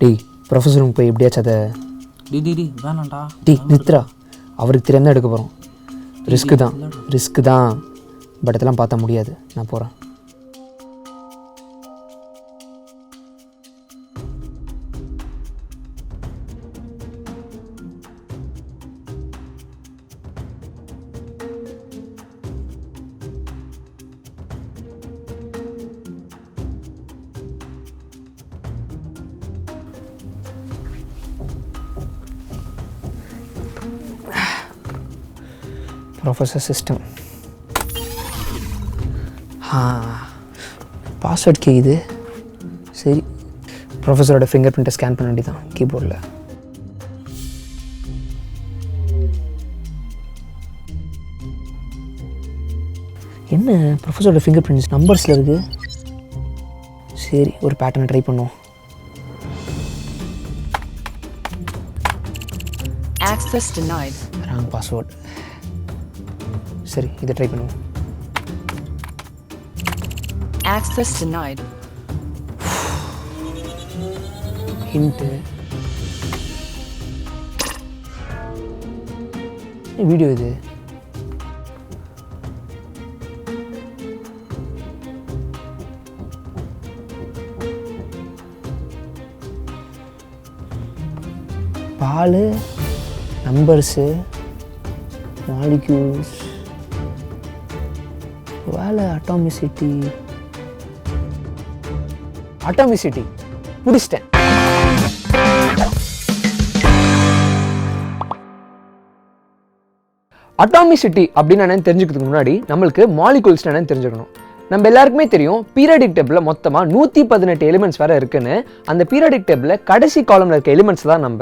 டேய் ப்ரொஃபஸரும் போய் எப்படியாச்சும் அதை டி வேணாண்டா. நித்ரா அவருக்கு தெரியாமல் தான் எடுக்க போகிறோம். ரிஸ்க்கு தான் பட் இதெல்லாம் பார்த்தா முடியாது. நான் போகிறேன். ப்ரொஃபஸர் சிஸ்டம் பாஸ்வேர்ட் கீ இது. சரி ப்ரொஃபஸரோட ஃபிங்கர் பிரிண்ட்டை ஸ்கேன் பண்ண வேண்டியதான் கீபோர்டில். என்ன ப்ரொஃபஸரோட ஃபிங்கர் பிரிண்ட்ஸ் நம்பர்ஸில் இருக்குது. சரி ஒரு பேட்டர்னை ட்ரை பண்ணுவோம். Access denied. Wrong password. சரி இதை ட்ரை பண்ணுவோம். Access denied. ஹிண்ட்டு வீடியோ இது. பால் நம்பர்ஸு மாலிக்யூல்ஸ் வேலை அட்டாமிசிட்டி முடிச்சிட்டேன். அட்டாமிசிட்டி அப்படின்னு என்னன்னு தெரிஞ்சுக்கிறதுக்கு முன்னாடி நம்மளுக்கு மாலிகூல்ஸ் என்னன்னு தெரிஞ்சுக்கணும். நம்ம எல்லாருக்குமே தெரியும் பீரியாடிக் டேபிளில் மொத்தமாக 118 எலிமெண்ட்ஸ் வேறு இருக்குன்னு. அந்த பீரியாடிக் டேபிளில் கடைசி காலமில் இருக்க எலிமெண்ட்ஸ் தான் நம்ம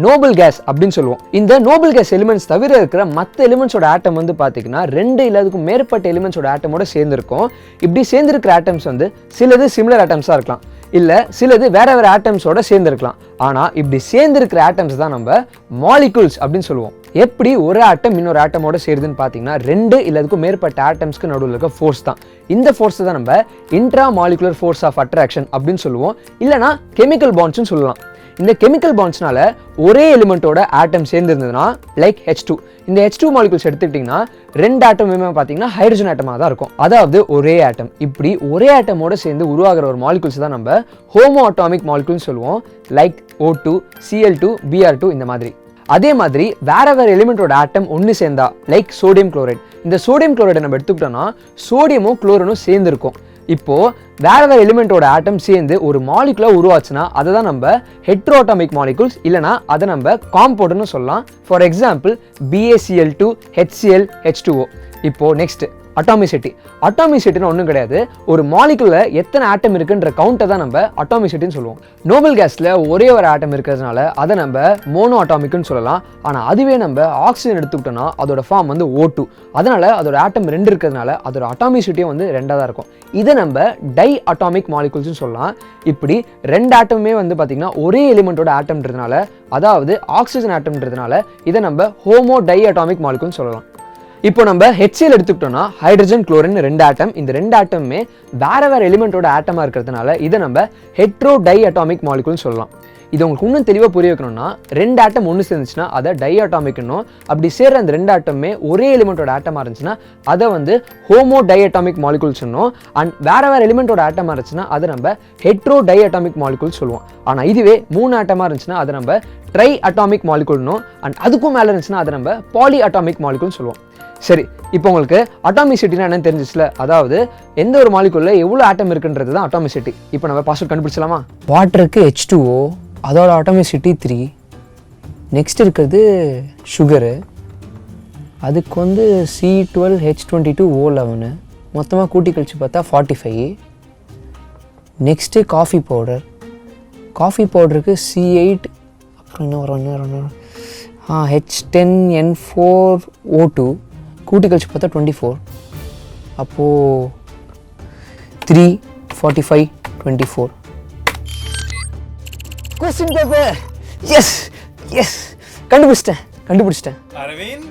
நோபல் கேஸ் அப்படின்னு சொல்லுவோம். இந்த நோபல் கேஸ் எலிமெண்ட்ஸ் தவிர இருக்கிற மற்ற எலிமெண்ட்ஸோட ஆட்டம் வந்து பார்த்தீங்கன்னா 2 இல்லை அதுக்கும் மேற்பட்ட எலிமெண்ட்ஸோட ஆட்டமோட சேர்ந்துருக்கும். இப்படி சேர்ந்துருக்கிற ஆட்டம்ஸ் வந்து சிலது சிமிலர் ஆட்டம்ஸாக இருக்கலாம், இல்லை சிலது வேற வேற ஆட்டம்ஸோட சேர்ந்துருக்கலாம். ஆனால் இப்படி சேர்ந்துருக்கிற ஆட்டம்ஸ் தான் நம்ம மாலிகூல்ஸ் அப்படின்னு சொல்லுவோம். எப்படி ஒரு ஆட்டம் இன்னொரு ஆட்டமோட சேருதுன்னு பார்த்தீங்கன்னா 2 இல்லை அதுக்கும் மேற்பட்ட ஆட்டம்ஸ்க்கு நடுவில் இருக்க ஃபோர்ஸ் தான். இந்த ஃபோர்ஸ் தான் நம்ம intramolecular force of attraction அப்படின்னு சொல்லுவோம், இல்லைனா கெமிக்கல் பாண்ட்ஸ்னு சொல்லலாம். இந்த கெமிக்கல் பாண்ட்ஸ்னால ஒரே எலிமெண்ட்டோட ஆட்டம் சேர்ந்துருந்ததுன்னா லைக் H2. இந்த H2 மாலிகூல்ஸ் எடுத்துக்கிட்டிங்கன்னா 2 ஆட்டமுமே பார்த்தீங்கன்னா ஹைட்ரஜன் ஆட்டமாக தான் இருக்கும், அதாவது ஒரே ஆட்டம். இப்படி ஒரே ஆட்டமோட சேர்ந்து உருவாகிற ஒரு மாலிகூல்ஸ் தான் நம்ம ஹோமோ அட்டாமிக் மாலிகூல்னு சொல்லுவோம், லைக் O2, Cl2, Br2 இந்த மாதிரி. அதே மாதிரி வேற வேற எலிமெண்டோட ஆட்டம் ஒன்று சேர்ந்தா லைக் சோடியம் குளோரைட். இந்த சோடியம் குளோரைடை நம்ம எடுத்துக்கிட்டோம்னா சோடியமும் குளோரினும் சேர்ந்துருக்கும். இப்போ வேற வேற எலிமெண்டோட ஆட்டம் சேர்ந்து ஒரு மாலிகுலா உருவாச்சுன்னா அதை தான் நம்ம ஹெட்ரோஅட்டாமிக் மாலிகூல்ஸ், இல்லைனா அதை நம்ம காம்பவுண்ட்னு சொல்லலாம். For example BaCl2, HCl, H2O. இப்போ நெக்ஸ்ட் அட்டாமிசிட்டின்னு ஒன்றும் கிடையாது, ஒரு மாலிகுல எத்தனை ஆட்டம் இருக்குன்ற கவுண்டை தான் நம்ம அட்டாமிசிட்டின்னு சொல்லுவோம். நோபல் கேஸில் ஒரே ஒரு ஆட்டம் இருக்கிறதுனால அதை நம்ம மோனோ அட்டாமிக்னு சொல்லலாம். ஆனால் அதுவே நம்ம ஆக்சிஜன் எடுத்துக்கிட்டோம்னா அதோட ஃபார்ம் வந்து O2, அதனால அதோட ஆட்டம் 2 இருக்கிறதுனால அதோட அட்டாமிசிட்டியும் வந்து 2 தான் இருக்கும். இதை நம்ம டை அட்டாமிக் மாலிகூல்ஸ்னு சொல்லலாம். இப்படி 2 ஆட்டமுமே வந்து பார்த்திங்கன்னா ஒரே எலிமெண்ட்டோட ஆட்டம்ன்றதுனால, அதாவது ஆக்சிஜன் ஆட்டம்ன்றதுனால இதை நம்ம ஹோமோ டை அட்டாமிக் மாலிகூல்னு சொல்லலாம். இப்போ நம்ம HCl எடுத்துக்கிட்டோம்னா ஹைட்ரஜன் குளோரின் 2 ஆட்டம். இந்த 2 ஆட்டமுமே வேற வேற எலிமெண்ட்டோட ஆட்டமாக இருக்கிறதுனால இதை நம்ம ஹெட்ரோ டை அட்டாமிக் மாலிகூல்னு சொல்லலாம். இது உங்களுக்கு இன்னும் தெளிவாக புரிய வைக்கணும்னா 2 ஆட்டம் ஒன்று சேர்ந்துச்சுன்னா அதை டை அட்டாமிக்னும், அப்படி சேர்ற அந்த 2 ஆட்டமே ஒரே எலிமெண்ட்டோட ஆட்டமாக இருந்துச்சுன்னா அதை வந்து ஹோமோ டை அட்டாமிக் மாலிகூல்ஸ் சொன்னோம். அண்ட் வேற வேற எலிமெண்ட்டோட ஆட்டமாக இருந்துச்சுன்னா அதை நம்ம ஹெட்ரோ டை அட்டாமிக் மாலிகூல்ஸ் சொல்லுவோம். ஆனால் இதுவே 3 ஆட்டமாக இருந்துச்சுன்னா அதை நம்ம ட்ரை அட்டாமிக் மாலிகூல்னும், அண்ட் அதுக்கும் மேலே இருந்துச்சுன்னா அதை நம்ம பாலி அட்டாமிக் மாலிகூல்னு சொல்லுவோம். சரி, இப்போ உங்களுக்கு அட்டாமிசிட்டினா என்னன்னு தெரிஞ்சிச்சுல, அதாவது எந்த ஒரு மாலிகுல்ல எவ்வளோ ஆட்டம் இருக்குன்றது தான் அட்டாமிசிட்டி. இப்போ நம்ம பாஸ்வேர்ட் கண்டுபிடிச்சலாமா? வாட்டருக்கு H2O, அதோட அட்டாமிசிட்டி 3. நெக்ஸ்ட் இருக்கிறது சுகரு, அதுக்கு வந்து C12H22O11, மொத்தமாக கூட்டி கழிச்சு பார்த்தா 45. நெக்ஸ்ட்டு காஃபி பவுடருக்கு C8, அப்புறம் இன்னும் H10N4O2, கூட்டி கழிச்சு பார்த்தா 24. அப்போது 3, 45, 24. Question paper. எஸ் கண்டுபிடிச்சிட்டேன். அரவிந்த்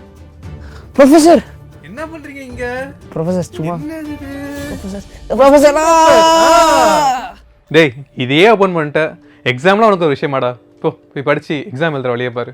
ப்ரொஃபசர் என்ன பண்றீங்க இங்க? ப்ரொஃபசர் சும்மா ப்ரொஃபசர் டேய் இதையே ஓபன் பண்ணிட்ட, எக்ஸாம்லாம் உனக்கு ஒரு விஷயமாடா. போ போய் படிச்சு எக்ஸாம் எழுதுற வழியை பாரு.